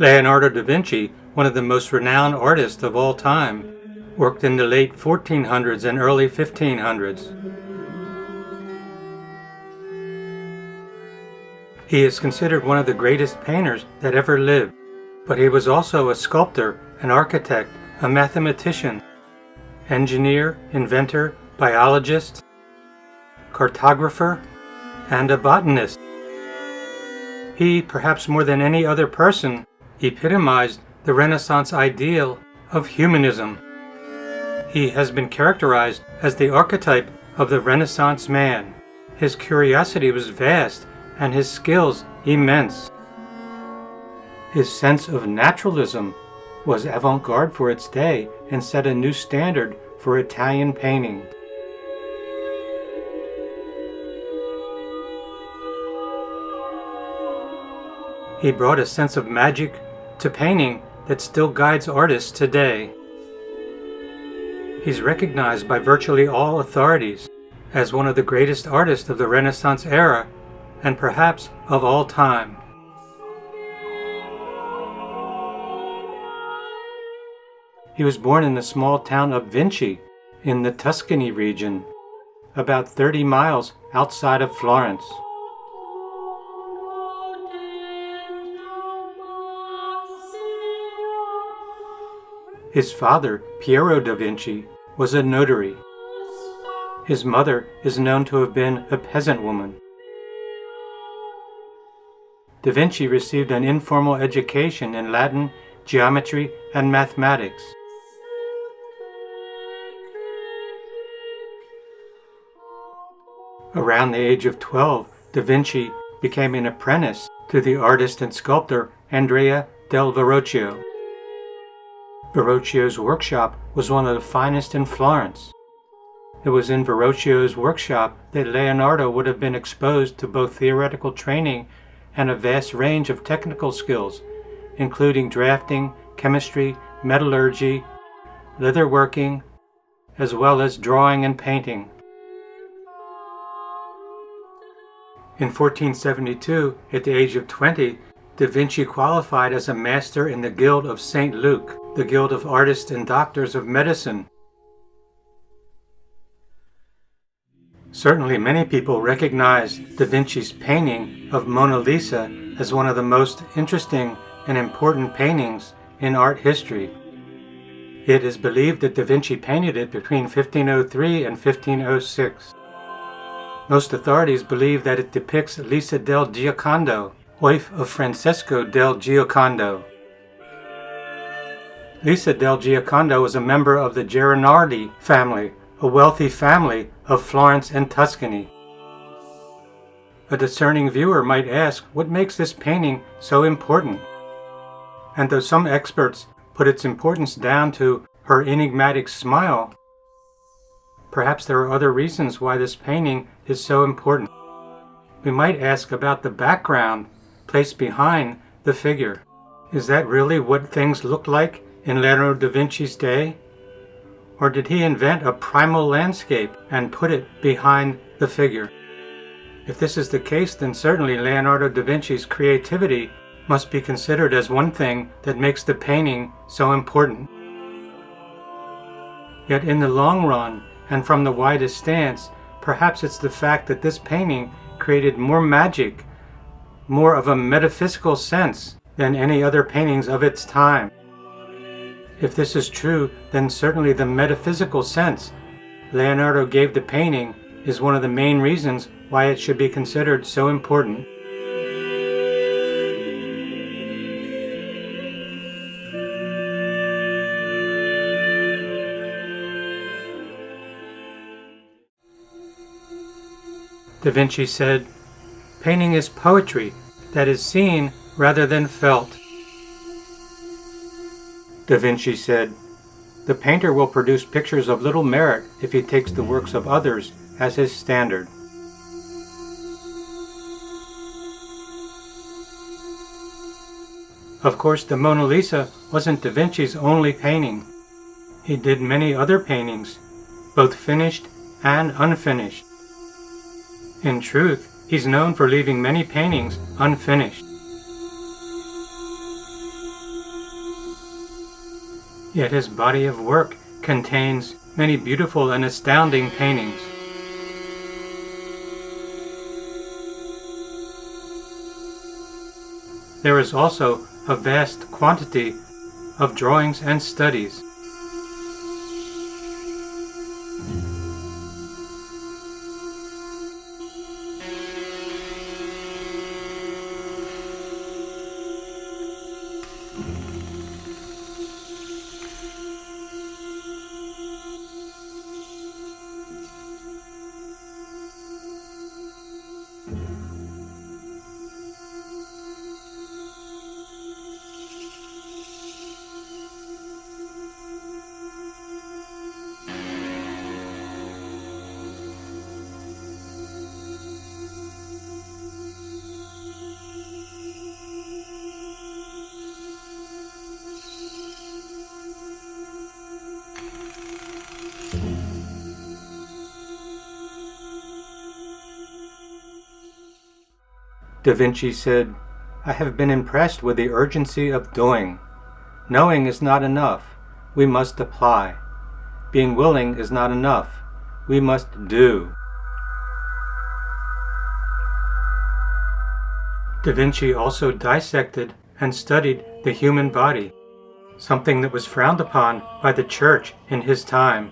Leonardo da Vinci, one of the most renowned artists of all time, worked in the late 1400s and early 1500s. He is considered one of the greatest painters that ever lived, but he was also a sculptor, an architect, a mathematician, engineer, inventor, biologist, cartographer, and a botanist. He, perhaps more than any other person, epitomized the Renaissance ideal of humanism. He has been characterized as the archetype of the Renaissance man. His curiosity was vast and his skills immense. His sense of naturalism was avant-garde for its day and set a new standard for Italian painting. He brought a sense of magic to painting that still guides artists today. He's recognized by virtually all authorities as one of the greatest artists of the Renaissance era and perhaps of all time. He was born in the small town of Vinci in the Tuscany region, about 30 miles outside of Florence. His father, Piero da Vinci, was a notary. His mother is known to have been a peasant woman. Da Vinci received an informal education in Latin, geometry, and mathematics. Around the age of 12, Da Vinci became an apprentice to the artist and sculptor Andrea del Verrocchio. Verrocchio's workshop was one of the finest in Florence. It was in Verrocchio's workshop that Leonardo would have been exposed to both theoretical training and a vast range of technical skills, including drafting, chemistry, metallurgy, leatherworking, as well as drawing and painting. In 1472, at the age of 20, Da Vinci qualified as a master in the Guild of St. Luke, the Guild of Artists and Doctors of Medicine. Certainly many people recognize Da Vinci's painting of Mona Lisa as one of the most interesting and important paintings in art history. It is believed that Da Vinci painted it between 1503 and 1506. Most authorities believe that it depicts Lisa del Giocondo, wife of Francesco del Giocondo. Lisa del Giocondo was a member of the Gennardi family, a wealthy family of Florence and Tuscany. A discerning viewer might ask, what makes this painting so important? And though some experts put its importance down to her enigmatic smile, perhaps there are other reasons why this painting is so important. We might ask about the background placed behind the figure. Is that really what things looked like in Leonardo da Vinci's day? Or did he invent a primal landscape and put it behind the figure? If this is the case, then certainly Leonardo da Vinci's creativity must be considered as one thing that makes the painting so important. Yet in the long run, and from the widest stance, perhaps it's the fact that this painting created more magic, more of a metaphysical sense than any other paintings of its time. If this is true, then certainly the metaphysical sense Leonardo gave the painting is one of the main reasons why it should be considered so important. Da Vinci said, "Painting is poetry that is seen rather than felt." Da Vinci said, "The painter will produce pictures of little merit if he takes the works of others as his standard." Of course, the Mona Lisa wasn't Da Vinci's only painting. He did many other paintings, both finished and unfinished. In truth, he's known for leaving many paintings unfinished. Yet his body of work contains many beautiful and astounding paintings. There is also a vast quantity of drawings and studies. Da Vinci said, "I have been impressed with the urgency of doing. Knowing is not enough. We must apply. Being willing is not enough. We must do." Da Vinci also dissected and studied the human body, something that was frowned upon by the church in his time.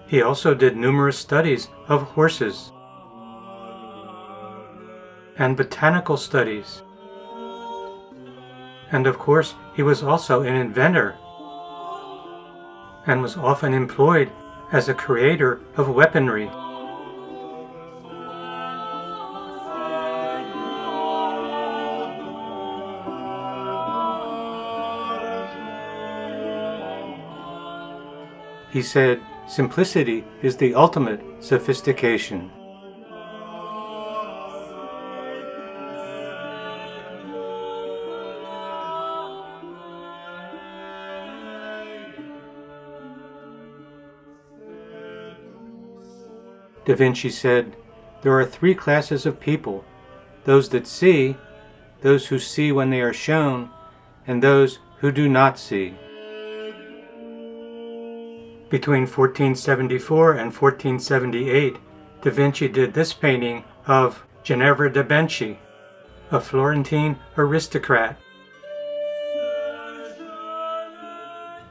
He also did numerous studies of horses and botanical studies. And of course, he was also an inventor and was often employed as a creator of weaponry. He said, "Simplicity is the ultimate sophistication." Da Vinci said, "There are three classes of people: those that see, those who see when they are shown, and those who do not see." Between 1474 and 1478, Da Vinci did this painting of Ginevra da Benci, a Florentine aristocrat.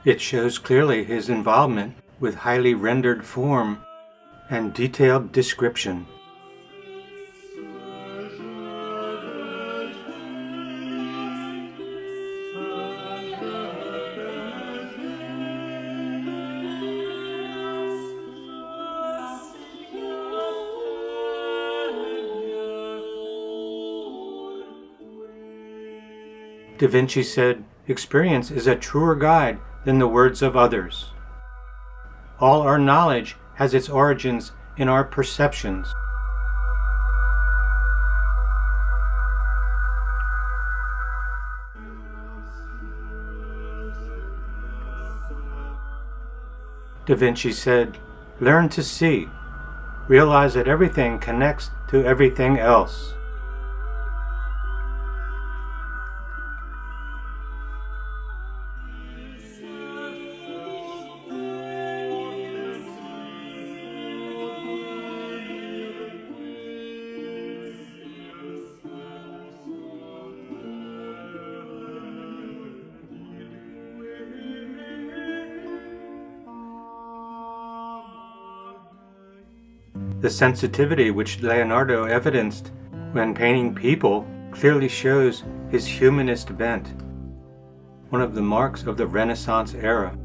It shows clearly his involvement with highly rendered form and detailed description. Da Vinci said, "Experience is a truer guide than the words of others. All our knowledge has its origins in our perceptions." Da Vinci said, "Learn to see. Realize that everything connects to everything else." The sensitivity which Leonardo evidenced when painting people clearly shows his humanist bent, one of the marks of the Renaissance era.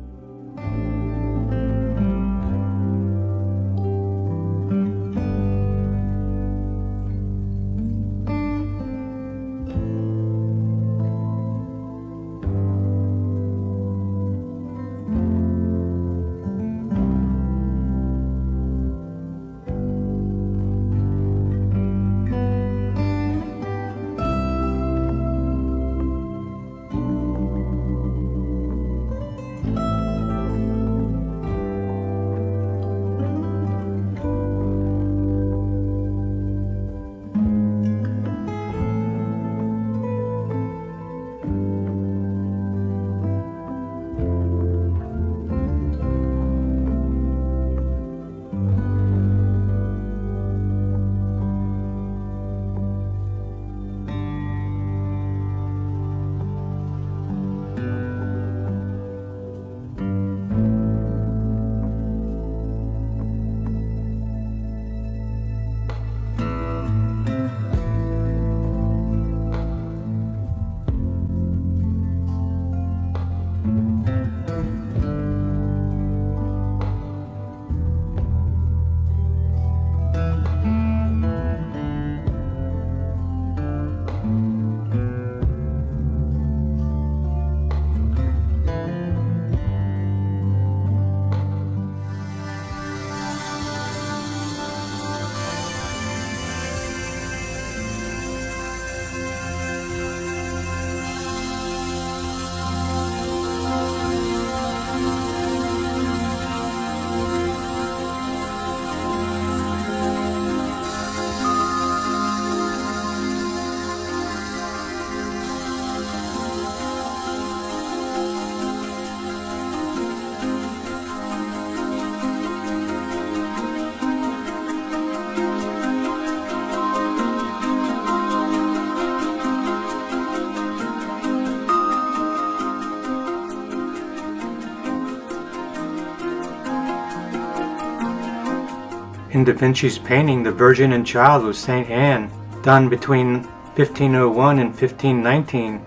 In Da Vinci's painting The Virgin and Child of St. Anne, done between 1501 and 1519,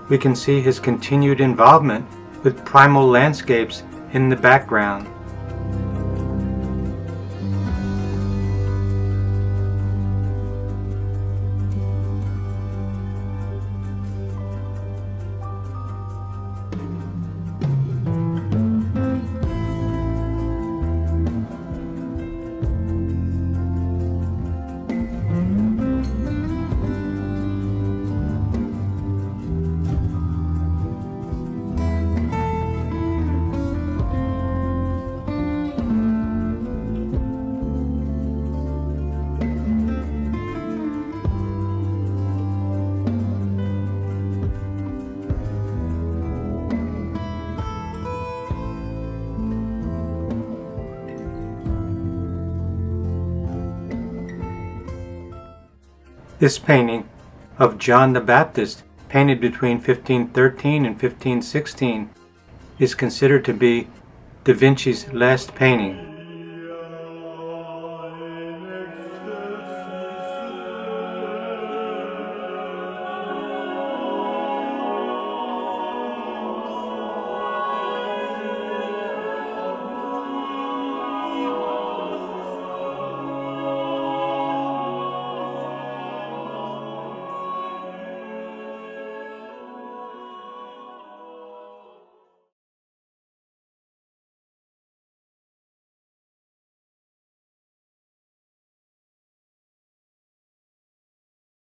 we can see his continued involvement with primal landscapes in the background. This painting of John the Baptist, painted between 1513 and 1516, is considered to be Da Vinci's last painting.